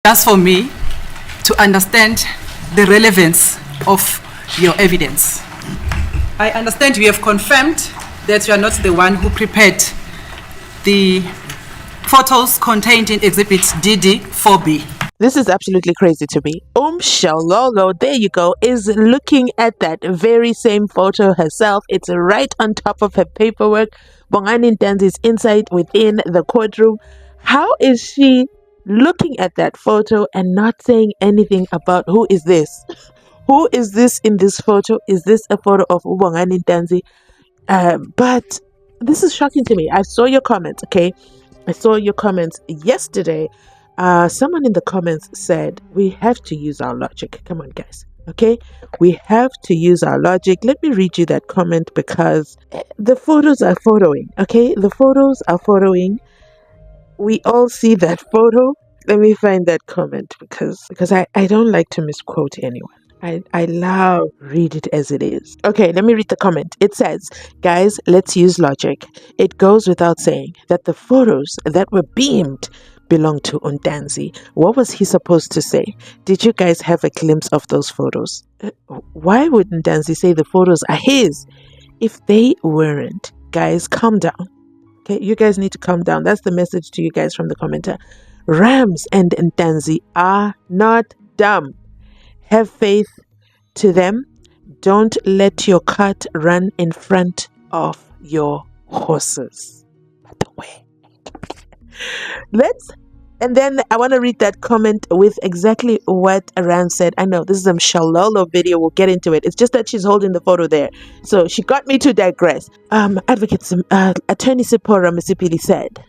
Just for me to understand the relevance of your evidence. I understand you have confirmed that you are not the one who prepared the photos contained in Exhibit DD4B. This is absolutely crazy to me. Mshololo'S, there you go, is looking at that very same photo herself. It's right on top of her paperwork. Bongani Ntanzi's inside within the courtroom. How is she looking at that photo and not saying anything about who is this? Who is this in this photo? Is this a photo of Bongani Ntanzi? But this is shocking to me. I saw your comments, okay? I saw your comments yesterday. Someone in the comments said, we have to use our logic. Come on, guys. Okay? We have to use our logic. Let me read you that comment because the photos are photoing. Okay? The photos are photoing. We all see that photo. Let me find that comment because I don't like to misquote anyone. I love read it as it is. Okay, let me read the comment. It says, guys, let's use logic. It goes without saying that the photos that were beamed belong to Ntanzi. What was he supposed to say? Did you guys have a glimpse of those photos? Why would Ntanzi say the photos are his if they weren't? Guys, calm down. Okay, you guys need to calm down. That's the message to you guys from the commenter. Rams and Ntanzi are not dumb. Have faith to them. Don't let your cart run in front of your horses. By the way, and then I want to read that comment with exactly what Ram said. I know this is a Mshololo'S video. We'll get into it. It's just that she's holding the photo there. So she got me to digress. Attorney Sipora Msipili said,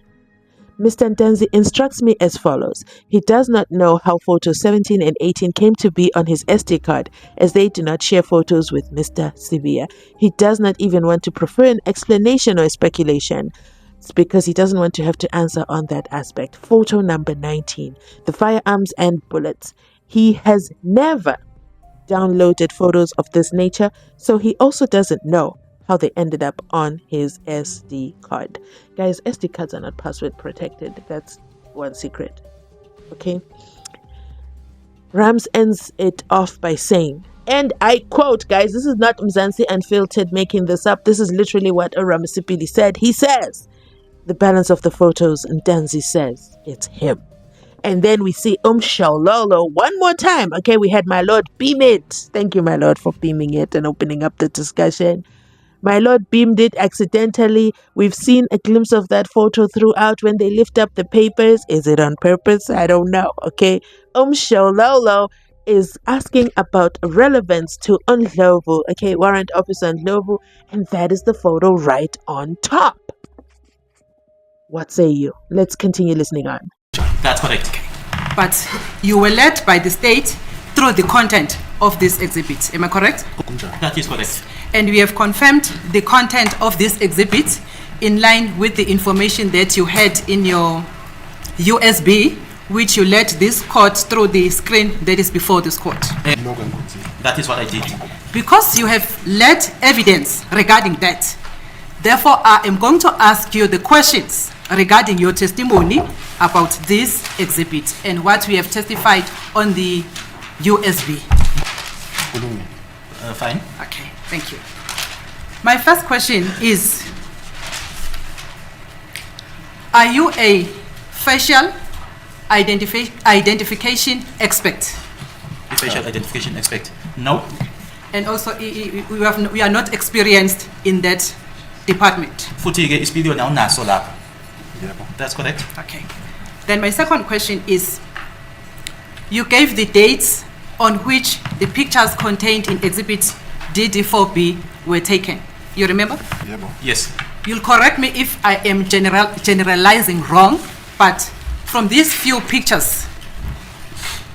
Mr. Ntanzi instructs me as follows. He does not know how photos 17 and 18 came to be on his SD card, as they do not share photos with Mr. Sivia. He does not even want to prefer an explanation or a speculation. It's because he doesn't want to have to answer on that aspect. Photo number 19, the firearms and bullets. He has never downloaded photos of this nature, so he also doesn't know how they ended up on his SD card. Guys, SD cards are not password protected. That's one secret. Okay. Rams ends it off by saying, and I quote, guys, this is not Mzansi Unfiltered making this up. This is literally what Ramasipili said. He says, the balance of the photos, and Ntanzi says, it's him. And then we see Mshololo'S one more time. Okay, we had my Lord beam it. Thank you, my Lord, for beaming it and opening up the discussion. My Lord beamed it accidentally. We've seen a glimpse of that photo throughout when they lift up the papers. Is it on purpose? I don't know. Okay. Mshololo'S is asking about relevance to Ndlovu. Okay. Warrant Officer Ndlovu. And that is the photo right on top. What say you? Let's continue listening on. That's correct. But you were led by the state through the content of this exhibit. Am I correct? That is correct. And we have confirmed the content of this exhibit in line with the information that you had in your USB, which you led this court through the screen that is before this court. That is what I did. Because you have led evidence regarding that, therefore I am going to ask you the questions regarding your testimony about this exhibit and what we have testified on the USB. Fine. Okay, thank you. My first question is, are you a facial identification expert? Facial identification expert? No. And also, we are not experienced in that department. That's correct. Okay. Then my second question is, you gave the dates on which the pictures contained in Exhibit DD4B were taken. You remember? Yes. You'll correct me if I am generalizing wrong, but from these few pictures,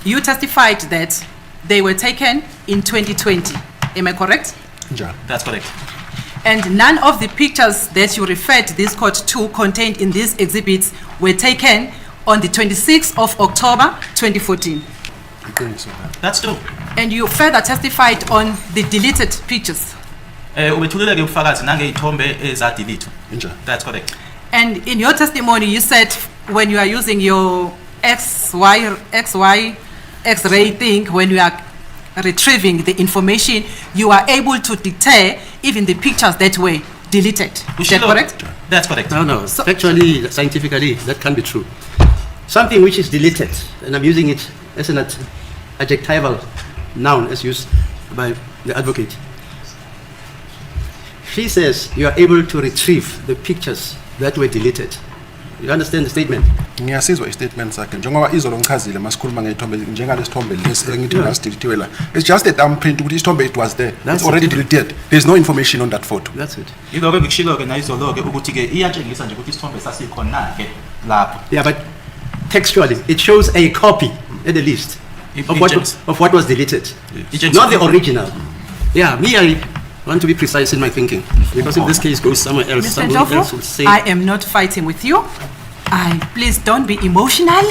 you testified that they were taken in 2020. Am I correct? That's correct. And none of the pictures that you referred this court to contained in these exhibits were taken on the 26th of October 2014. That's true. And you further testified on the deleted pictures. That's correct. And in your testimony, you said when you are using your X-ray thing, when you are retrieving the information, you are able to deter even the pictures that were deleted. Is that correct? That's correct. No. Actually, scientifically, that can't be true. Something which is deleted, and I'm using it as an adjectival noun as used by the advocate. She says you are able to retrieve the pictures that were deleted. You understand the statement? Ngiyasizwa istatement sakhe njengoba izolo ngichazile masikhuluma ngethombe njengalesithombe lesi engithi ngasidilithiwe la. It's just a thumbprint ukuthi isithombe it was there. It's already deleted. There's no information on that photo. That's it. Yiloko ngikushilo ke nayizolo ke ukuthi ke iyatshengisa nje ukuthi isithombe sasikhona ke lapho. Yeah, but textually, it shows a copy at the least of what was deleted, not the original. Yeah, I want to be precise in my thinking, because if this case goes somewhere else, Mr. someone else will Ndlovu, say. I am not fighting with you. Please don't be emotional.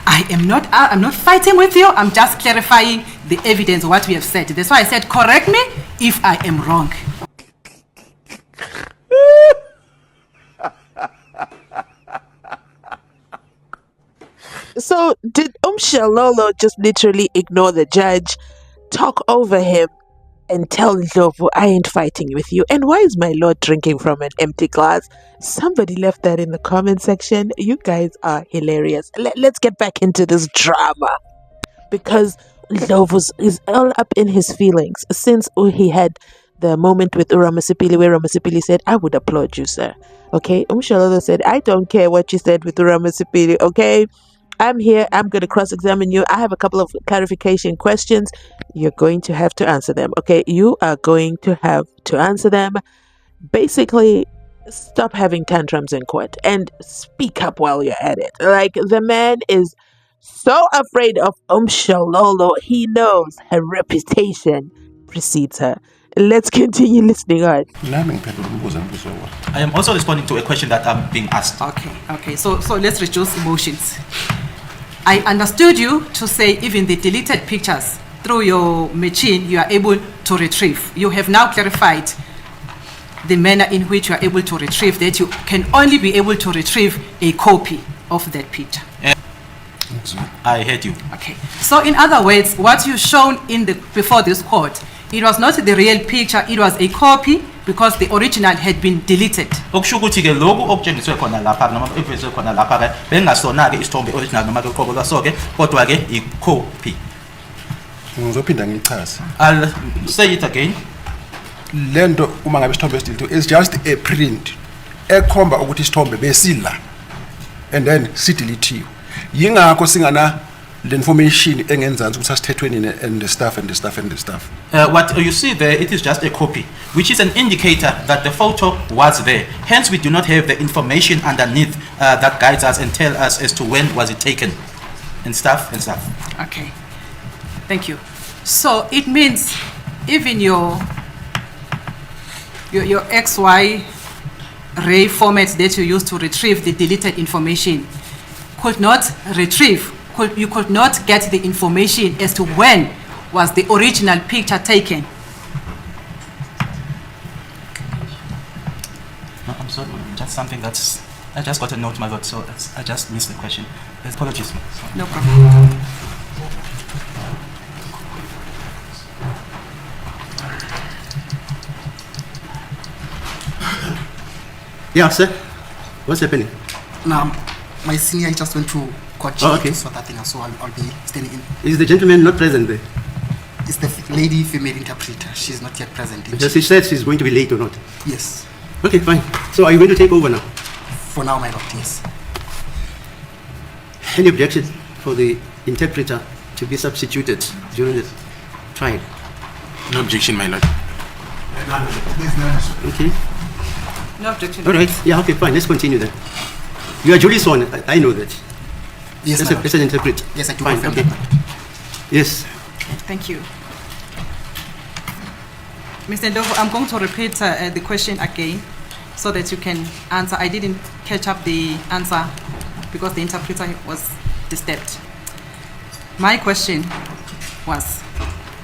I'm not fighting with you. I'm just clarifying the evidence, what we have said. That's why I said, correct me if I am wrong. So did Mshololo just literally ignore the judge, talk over him, and tell Ndlovu, I ain't fighting with you? And why is my lord drinking from an empty glass? Somebody left that in the comment section. You guys are hilarious. Let's get back into this drama, because Ndlovu is all up in his feelings since he had the moment with Uramasipili where Uramasipili said, I would applaud you, sir. Okay, Mshololo said, I don't care what you said with Uramasipili, okay? I'm here. I'm going to cross-examine you. I have a couple of clarification questions. You're going to have to answer them. Okay, you are going to have to answer them. Basically, stop having tantrums in court and speak up while you're at it. Like, the man is so afraid of Mshololo. He knows her reputation precedes her. Let's continue listening on. I am also responding to a question that I'm being asked. Okay. So let's reduce emotions. I understood you to say even the deleted pictures through your machine, you are able to retrieve. You have now clarified the manner in which you are able to retrieve that. You can only be able to retrieve a copy of that picture. I heard you. Okay. So in other words, what you shown before this court, it was not the real picture, it was a copy, because the original had been deleted. Okusho ukuthi ke lokhu okutshengiswe khona lapha noma evezwe khona lapha ke bengasona ke isithombe original noma ke uqobo lwaso ke kodwa ke i-copy. Ngizophinda ngichaze. I'll say it again. Lento uma ngabe isithombe esidilithiwe is just a print ekhomba ukuthi isithombe besila and then sidilithiwe. Yingakho singana the information engenzansi ukuthi asithethweni and the stuff. What you see there, it is just a copy, which is an indicator that the photo was there. Hence, we do not have the information underneath that guides us and tell us as to when was it taken, and stuff. Okay, thank you. So it means even your XY ray format that you use to retrieve the deleted information could not retrieve. You could not get the information as to when was the original picture taken. No, I'm sorry. Just something I just got a note, my lord, so I just missed the question. Apologies. Sorry. No problem. Yeah, sir. What's happening? Now, my senior just went to court okay. to sort that thing out, so I'll be standing in. Is the gentleman not present there? It's the lady female interpreter. She's not yet present. Because she said she's going to be late or not. Yes. Okay, fine. So are you going to take over now? For now, my lord, yes. Any objection for the interpreter to be substituted during the trial? No objection, my lord. Okay. No objection. All right. Yeah, okay, fine. Let's continue then. You are Julie Swan. I know that. Yes, As my lord. an interpreter. Yes, I do Fine, confirm okay. that. Yes. Thank you. Mr. Ndlovu, I'm going to repeat the question again so that you can answer. I didn't catch up the answer because the interpreter was disturbed. My question was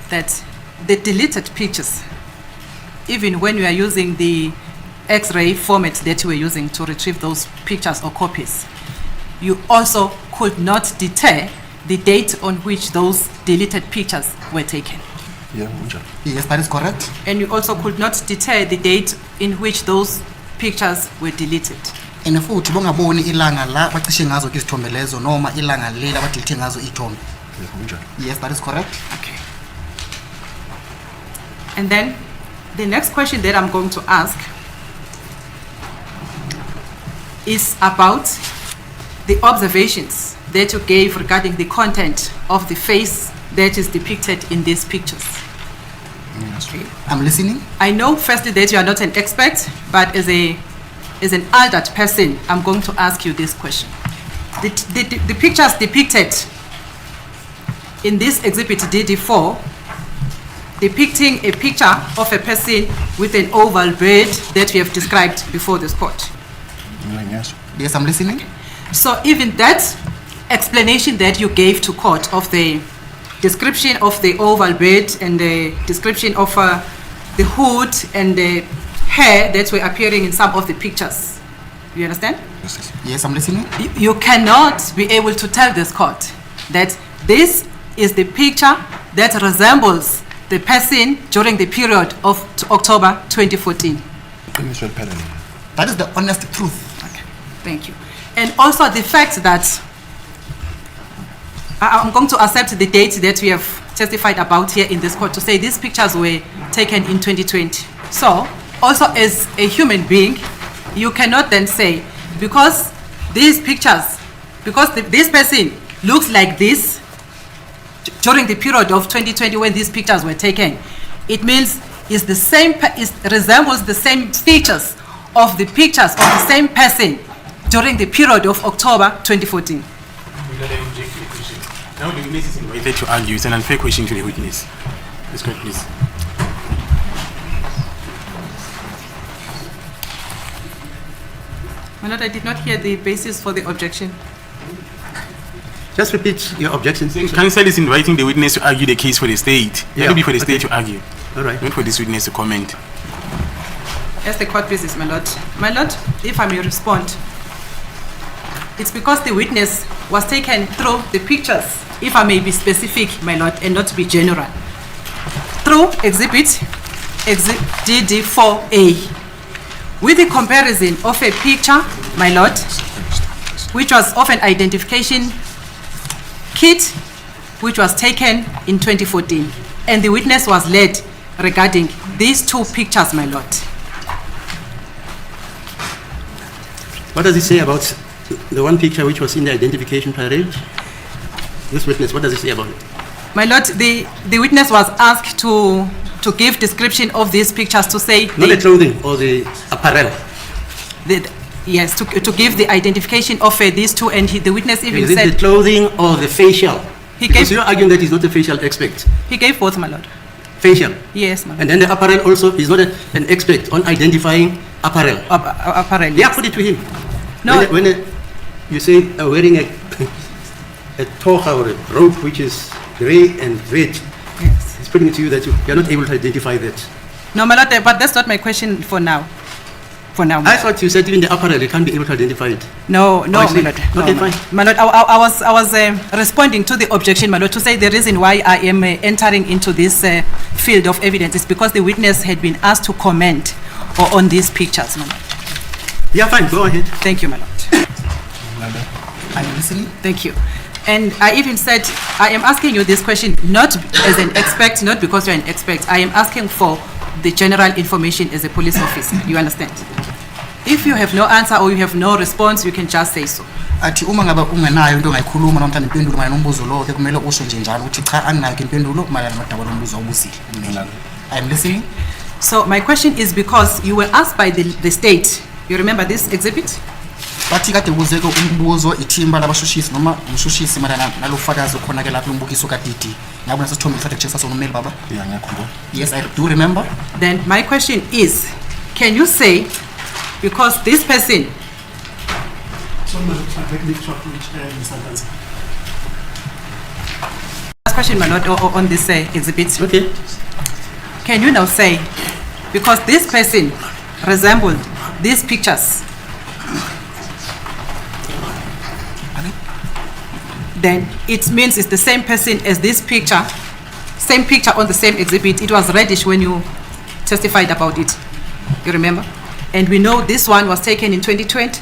that the deleted pictures, even when you are using the X-ray format that you were using to retrieve those pictures or copies, you also could not deter the date on which those deleted pictures were taken. Yeah, kunjalo. Yes, that is correct. And you also could not deter the date in which those pictures were deleted. And futhi bongaboni ilanga la bacishe ngazo izithombe lezo noma ilanga lela abadelete ngazo ithombe. Yeah, kunjalo. Yes, that is correct. Okay. And then the next question that I'm going to ask is about the observations that you gave regarding the content of the face that is depicted in these pictures. Okay. I'm listening. I know firstly that you are not an expert, but as an adult person, I'm going to ask you this question. The pictures depicted in this exhibit DD4, depicting a picture of a person with an oval beard that we have described before this court. Yes. Yes, I'm listening. So even that explanation that you gave to court of the description of the oval beard and the description of the hood and the hair that were appearing in some of the pictures, you understand? Yes, I'm listening. You cannot be able to tell this court that this is the picture that resembles the person during the period of October 2014. That is the honest truth. Okay, thank you. And also the fact that I'm going to accept the date that we have testified about here in this court to say these pictures were taken in 2020. So also as a human being, you cannot then say, because these pictures, because this person looks like this during the period of 2020 when these pictures were taken, it means it's the same, it resembles the same features of the pictures of the same person during the period of October 2014. Now the witness is invited to argue. It's an unfair question to the witness. Let's go, please. My Lord, I did not hear the basis for the objection. Just repeat your objections. Counsel is inviting the witness to argue the case for the state. Yeah, That will be for the okay. state to argue. All right. Not for this witness to comment. As the court pleases, my Lord. My Lord, if I may respond, it's because the witness was taken through the pictures, if I may be specific, my Lord, and not be general, through exhibit DD4A, with the comparison of a picture, my Lord, which was of an identification kit, which was taken in 2014, and the witness was led regarding these two pictures, my Lord. What does it say about the one picture which was in the identification parade? This witness, what does it say about it? My Lord, the witness was asked to give description of these pictures to say... Not the clothing or the apparel. Yes, to give the identification of these two, and the witness even Is it said... the clothing or the facial? Because gave- you're arguing that he's not a facial expert. He gave both, my Lord. Facial. Yes, my Lord. And then the apparel also is not an expert on identifying apparel. Apparently. Yeah, put it to him. No. When you say wearing a toga or a robe which is grey and red, Yes. it's putting it to you that you're not able to identify that. No, my Lord, but that's not my question for now. For now. I thought you said even the apparel, you can't be able to identify it. No, I my see. Lord. Okay, No, fine. My Lord, I was responding to the objection, my Lord, to say the reason why I am entering into this field of evidence is because the witness had been asked to comment on these pictures, my Lord. Yeah, fine, go ahead. Thank you, my Lord. Are you listening? Thank you. And I even said, I am asking you this question not as an expert, not because you're an expert. I am asking for the general information as a police officer. You understand? If you have no answer or you have no response, you can just say so. Athi uma ngabe ungenayo into ongayikhuluma noma mhlawumbe impendulo mayelana nombuzo lo ke kumele usho nje njalo uthi cha anginayo impendulo mayelana nodaba lombuzo awubuzile. I am listening. So my question is because you were asked by the state. You remember this exhibit? Bathi kade kuzeke umbuzo ithimba labashushisi noma umshushisi mayelana nalofakazi okhona ke lapho umbukiso kaDD. Ngiyabona sesithombe ifathe kuchesa sona ummeli baba. Yeah, ngiyakhumbula. Yes, I do remember. Then my question is, can you say, because this person, last question, my Lord, on this exhibit. Okay. Can you now say, because this person resembled these pictures, then it means it's the same person as this picture, same picture on the same exhibit. It was reddish when you testified about it, you remember? And we know this one was taken in 2020.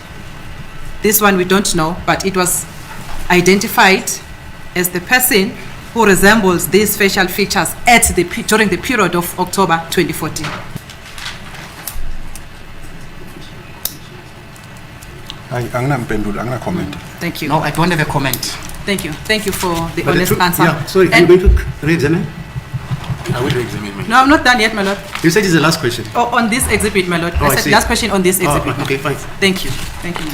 This one we don't know, but it was identified as the person who resembles these facial features during the period of October 2014. Comment. Thank you. No, I don't have a comment. Thank you. Thank you for the But honest answer. Yeah, sorry, are you And- going to re-examine? I will re-examine my. No, I'm not done yet, my lord. You said it's the last question. Oh, on this exhibit, my lord. Oh, I I said see. last question on this Oh, exhibit. okay, fine. Thank you. Thank you.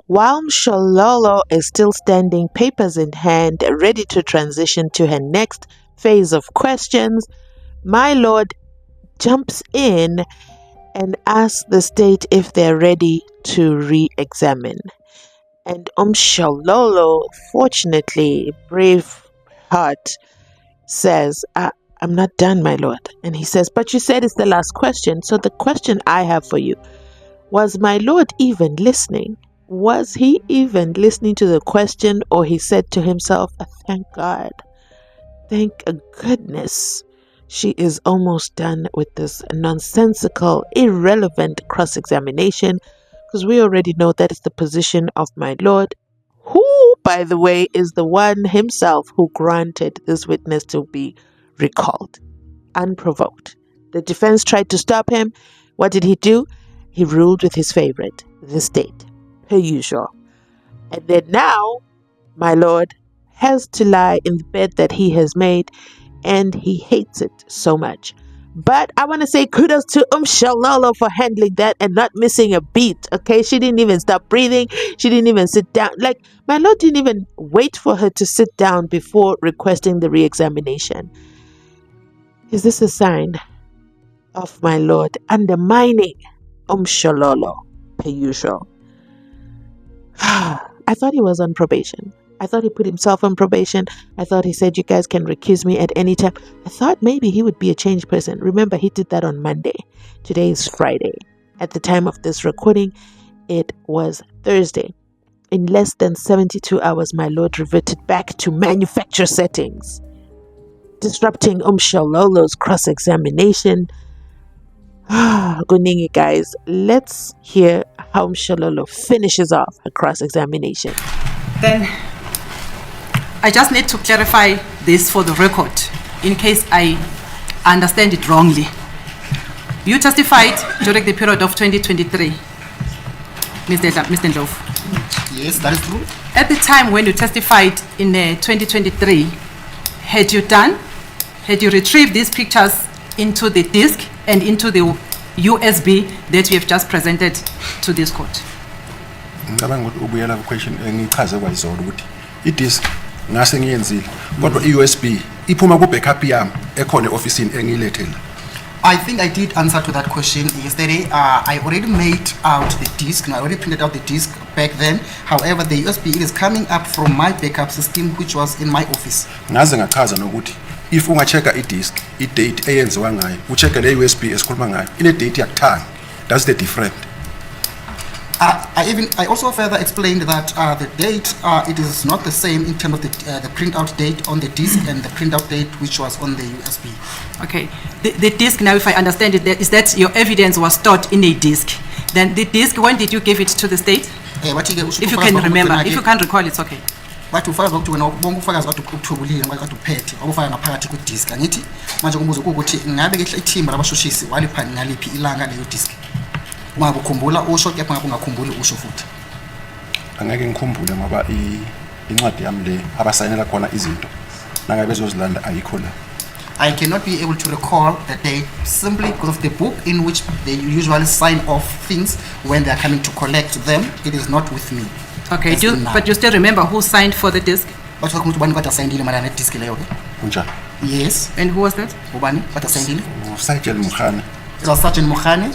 While Mshololo is still standing, papers in hand, ready to transition to her next phase of questions, my lord jumps in and asks the state if they're ready to re-examine. And Mshololo, fortunately, brave heart, says, I'm not done, my lord. And he says, but you said it's the last question. So the question I have for you, was my lord even listening? Was he even listening to the question, or he said to himself, thank God, thank goodness she is almost done with this nonsensical, irrelevant cross-examination, because we already know that is the position of my lord, who, by the way, is the one himself who granted this witness to be recalled, unprovoked. The defense tried to stop him. What did he do? He ruled with his favorite, the state, per usual. And then now, my lord has to lie in the bed that he has made, and he hates it so much. But I want to say kudos to Mshololo for handling that and not missing a beat, okay? She didn't even stop breathing. She didn't even sit down. Like, my lord didn't even wait for her to sit down before requesting the re-examination. Is this a sign of my lord undermining Mshololo, per usual? I thought he was on probation. I thought he put himself on probation. I thought he said, you guys can recuse me at any time. I thought maybe he would be a changed person. Remember, he did that on Monday. Today is Friday. At the time of this recording, it was Thursday. In less than 72 hours, my lord reverted back to manufacture settings, disrupting Mshololo's cross-examination. Kuningi, guys, let's hear how Mshololo finishes off her cross-examination. Then I just need to clarify this for the record in case I understand it wrongly. You testified during the period of 2023, Mr. Ndlovu. Yes, that is true. At the time when you testified in 2023, had you retrieved these pictures into the disk and into the USB that you have just presented to this court? Ngicabanga ukuthi ubuyela ku-question engichaze kwayizolo ukuthi i-disk ngase ngiyenzile kodwa i-USB iphuma ku-backup yami ekhona e-ofisini engiyilethela. I think I did answer to that question yesterday. I already made out the disk, and I already printed out the disk back then. However, the USB, it is coming up from my backup system, which was in my office. Ngaze ngachaza nokuthi if unga-check i-disk i-date eyenziwa ngayo u-check le USB esikhuluma ngayo ine-date yakuthanga. That's the difference. I also further explained that the date, it is not the same in terms of the printout date on the disk and the printout date which was on the USB. Okay, the disk, now if I understand it, is that your evidence was stored in a disk. Then the disk, when did you give it to the state? If you can remember, if you can't recall, it's okay. But ufakazi ukuthi wena bonke ufakazi kade ukuthubulile ngoba kade uphethe okufaka ngaphakathi ku disk angithi manje kumbuzo ukuthi ngabe ke ithimba labashushisi walipha ngaliphi ilanga leyo disk uma ukukhumbula usho kepha ngabe ungakhumbuli usho futhi Angeke ngikhumbule ngoba incwadi yami le abasayinela khona izinto nangabe bezozilanda ayikho la. I cannot be able to recall the date simply because of the book in which they usually sign off things when they are coming to collect them. It is not with me. Okay, but you still remember who signed for the disk? But you want to sign the disk leyo? Unjani? Yes. And who was that? Ubani? But I signed Sergeant Mukhane. It was Sergeant Mukhane.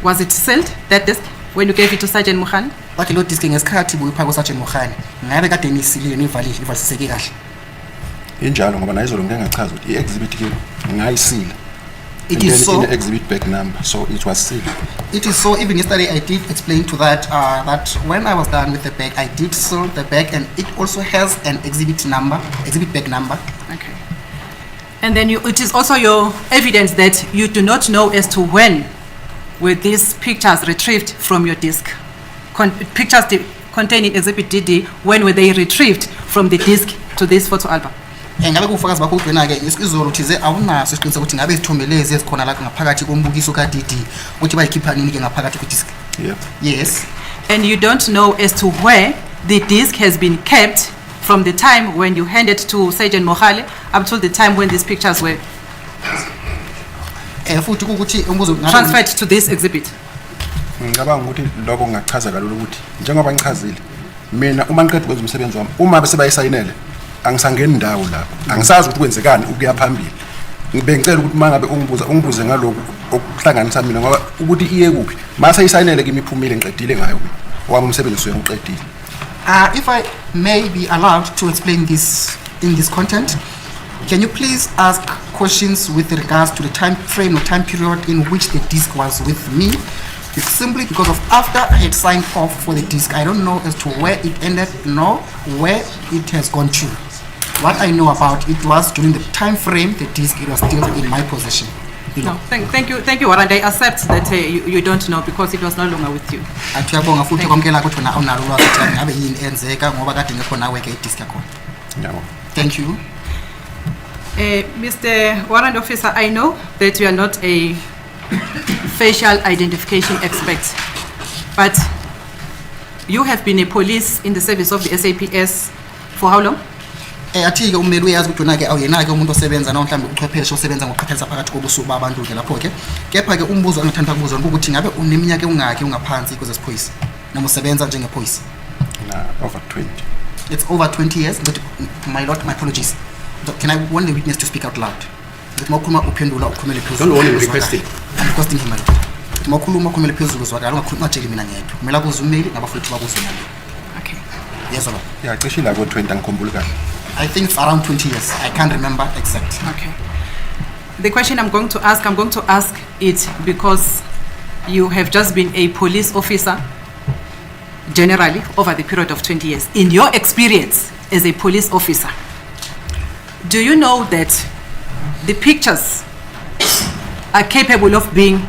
Was it sealed, that disk, when you gave it to Sergeant Mukhane? But lo disk ngesikhathi buyipha Sergeant Mukhane. Ngabe kade nisilile nivalile ivaliseke kahle. Injalo ngoba nayizolo ngeke ngachaza ukuthi i-exhibit ke ngayisila And It is then so. in exhibit back number, so it was sealed. It is so. Even yesterday, I did explain to that that when I was done with the bag, I did seal the bag, and it also has an exhibit bag number. Okay. And then it is also your evidence that you do not know as to when were these pictures retrieved from your disk. Pictures containing exhibit DD, when were they retrieved from the disk to this photo album? Ngabe kufakazi bakho wena-ke izolo thize awunaso isiqiniseko ukuthi ngabe izithombe lezi ezikhona la ngaphakathi kombukiso ka-DD ukuthi bayikhipha nini-ke ngaphakathi kwidisk? Yeah. Yes. And you don't know as to where the disk has been kept from the time when you handed to Sergeant Mohale up to the time when these pictures were Futhi kukuthi umbuzo transferred to this exhibit. Ngicabanga ukuthi lokho ngingachaza kalula ukuthi njengoba ngichazile mina uma ngiqeda ukwenza umsebenzi wami uma bese bayisayinele angisangeni indawo lapho angisazi ukuthi kwenzekani ukuya phambili ngibengicela ukuthi mangabe ungibuze ngalokho okuhlanganisa mina ngoba ukuthi iye kuphi mase isayinele kimi iphumile ngiqedile ngayo wami umsebenzi usuye ngiqedile. If I may be allowed to explain this in this content, can you please ask questions with regards to the time frame or time period in which the disk was with me? It's simply because of after I had signed off for the disk, I don't know as to where it ended nor where it has gone to. What I know about it was during the time frame the disk it was still in my possession. No, thank you, Warren. I accept that you don't know because it was no longer with you. Ngiyabonga futhi kwamkela ukuthi wena awunalo ulwazi ukuthi ngabe yini enzeka ngoba kade ngekho nawe ke idisk yakho. Yabo. Thank you. Mr. Warrant Officer, I know that you are not a facial identification expert, but you have been a police in the service of the SAPS for how long? Athi-ke ummeli uyazi ukuthi wena-ke awuyena-ke umuntu osebenza noma mhlawumbe uchwepheshe osebenza ngokuqhathanisa phakathi kobusuku babantu-ke lapho-ke kepha-ke umbuzo engathanda ukubuza ukuthi ngabe uneminyaka ungakhi ungaphansi kwezesiphoyisa noma usebenza njengephoyisa? Over 20. It's over 20 years, but my lord, my apologies. Can I want the witness to speak out loud? Don't worry, I'm requesting. I'm requesting him, my lord. Makhuluma khumele phezulu zwakala ungakhuluma tsheli mina ngedwa. Kumele akuze ummeli ngabafuthi bakuze mina. Okay. Yes, lord. Yeah, cishe la ko 20 angikhumbuli kahle. I think it's around 20 years. I can't remember exact. Okay. The question I'm going to ask it because you have just been a police officer generally over the period of 20 years. In your experience as a police officer, do you know that the pictures are capable of being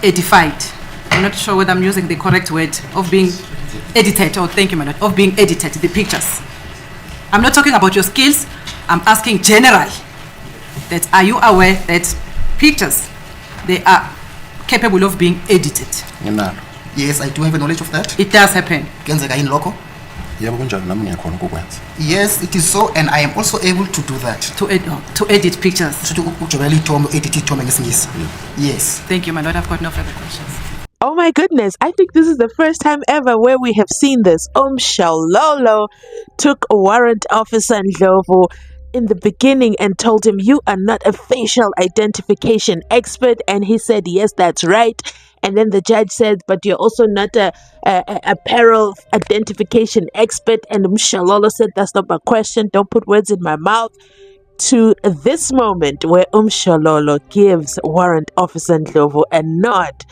edified? I'm not sure whether I'm using the correct word, of being edited, or thank you, my lord, of being edited, the pictures. I'm not talking about your skills, I'm asking generally, that are you aware that pictures, they are capable of being edited? Nginalo. Yes, I do have a knowledge of that. It does happen. Kenzeka yini lokho? Yebo kunjalo nami ngiyakhona ukukwenza. Yes, it is so, and I am also able to do that. To edit pictures. Ukujobela ithombe, edit ithombe ngesingisi. Yes. Thank you, my lord. I've got no further questions. Oh my goodness, I think this is the first time ever where we have seen this. Mshololo took Warrant Officer Ndlovu in the beginning and told him, you are not a facial identification expert. And he said, yes, that's right. And then the judge said, but you're also not a apparel identification expert. And Mshololo said, that's not my question. Don't put words in my mouth. To this moment where Mshololo gives Warrant Officer Ndlovu a nod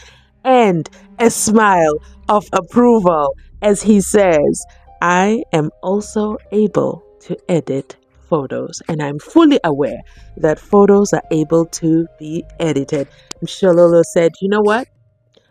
and a smile of approval as he says, I am also able to edit photos, and I'm fully aware that photos are able to be edited. Mshololo said, you know what?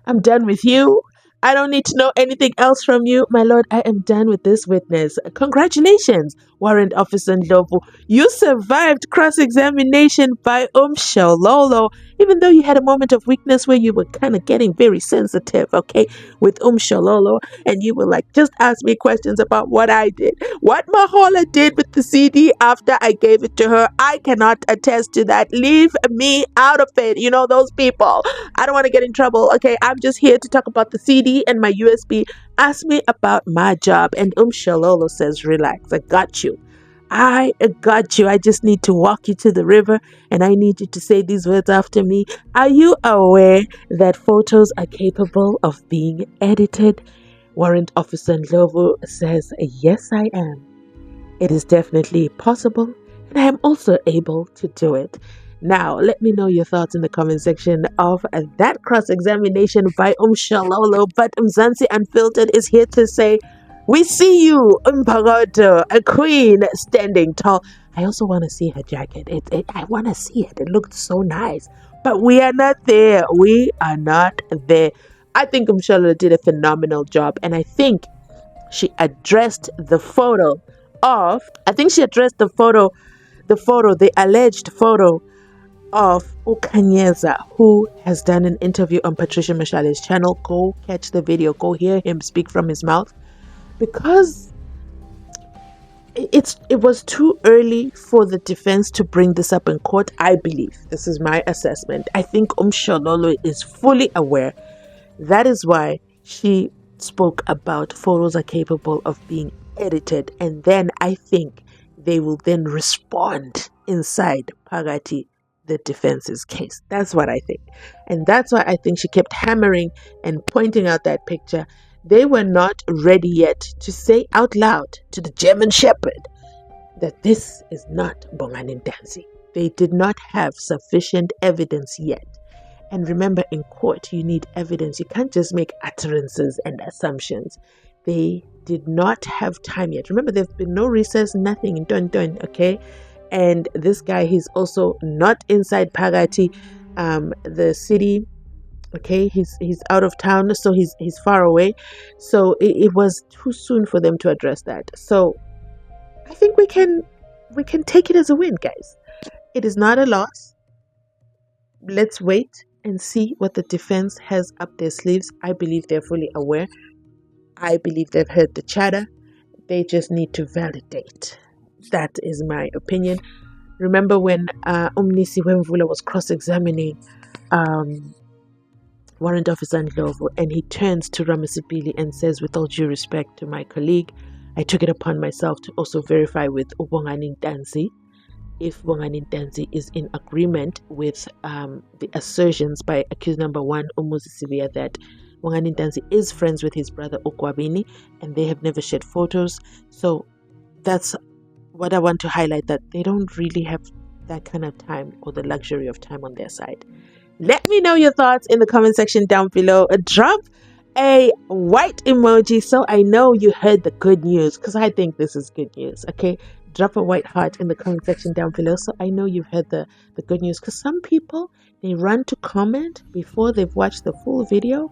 I'm done with you. I don't need to know anything else from you. My lord, I am done with this witness. Congratulations, Warrant Officer Ndlovu. You survived cross-examination by Mshololo, even though you had a moment of weakness where you were kind of getting very sensitive, okay, with Mshololo, and you were like, just ask me questions about what I did. What Mahola did with the CD after I gave it to her, I cannot attest to that. Leave me out of it. You know, those people. I don't want to get in trouble, okay? I'm just here to talk about the CD and my USB. Ask me about my job. And Mshololo says, relax, I got you. I got you. I just need to walk you to the river and I need you to say these words after me. Are you aware that photos are capable of being edited? Warrant Officer Ndlovu says, yes, I am. It is definitely possible and I am also able to do it. Now, let me know your thoughts in the comment section of that cross-examination by Mshololo. But Mzansi Unfiltered is here to say, we see you, Mpagoto, a queen standing tall. I also want to see her jacket. I want to see it. It looked so nice. But we are not there. We are not there. I think Mshololo did a phenomenal job. And I think she addressed the photo of, the alleged photo of Ukanyeza, who has done an interview on Patricia Mashale's channel. Go catch the video. Go hear him speak from his mouth. Because it was too early for the defense to bring this up in court, I believe. This is my assessment. I think Mshololo is fully aware. That is why she spoke about photos are capable of being edited, and then I think they will then respond inside Pagati, the defense's case. That's what I think. And that's why I think she kept hammering and pointing out that picture. They were not ready yet to say out loud to the German Shepherd that this is not Bongani Ntanzi. They did not have sufficient evidence yet. And remember, in court, you need evidence. You can't just make utterances and assumptions. They did not have time yet. Remember, there's been no recess, nothing, done, okay? And this guy, he's also not inside Pagati, the city. Okay, he's out of town, so he's far away. So it was too soon for them to address that. So I think we can take it as a win, guys. It is not a loss. Let's wait and see what the defense has up their sleeves. I believe they're fully aware. I believe they've heard the chatter. They just need to validate. That is my opinion. Remember when Umnisi Wemvula was cross-examining Warrant Officer Ndlovu, and he turns to Ramasipili and says, with all due respect to my colleague, I took it upon myself to also verify with Ubongani Ntanzi if Bongani Ntanzi is in agreement with the assertions by accused number 1, Umuzi Sibia, that Bongani Ntanzi is friends with his brother Okwabini and they have never shared photos. So that's what I want to highlight, that they don't really have that kind of time or the luxury of time on their side. Let me know your thoughts in the comment section down below. Drop a white emoji so I know you heard the good news, because I think this is good news. Okay, drop a white heart in the comment section down below so I know you've heard the good news, because some people, they run to comment before they've watched the full video,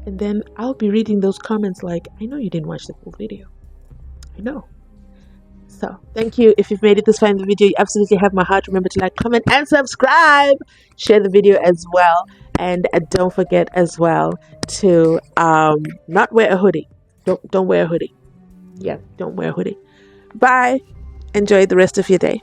and then I'll be reading those comments like, I know you didn't watch the full video. I know. So thank you. If you've made it this far in the video, you absolutely have my heart. Remember to like, comment, and subscribe. Share the video as well. And don't forget as well to not wear a hoodie. Don't wear a hoodie. Yeah, don't wear a hoodie. Bye. Enjoy the rest of your day.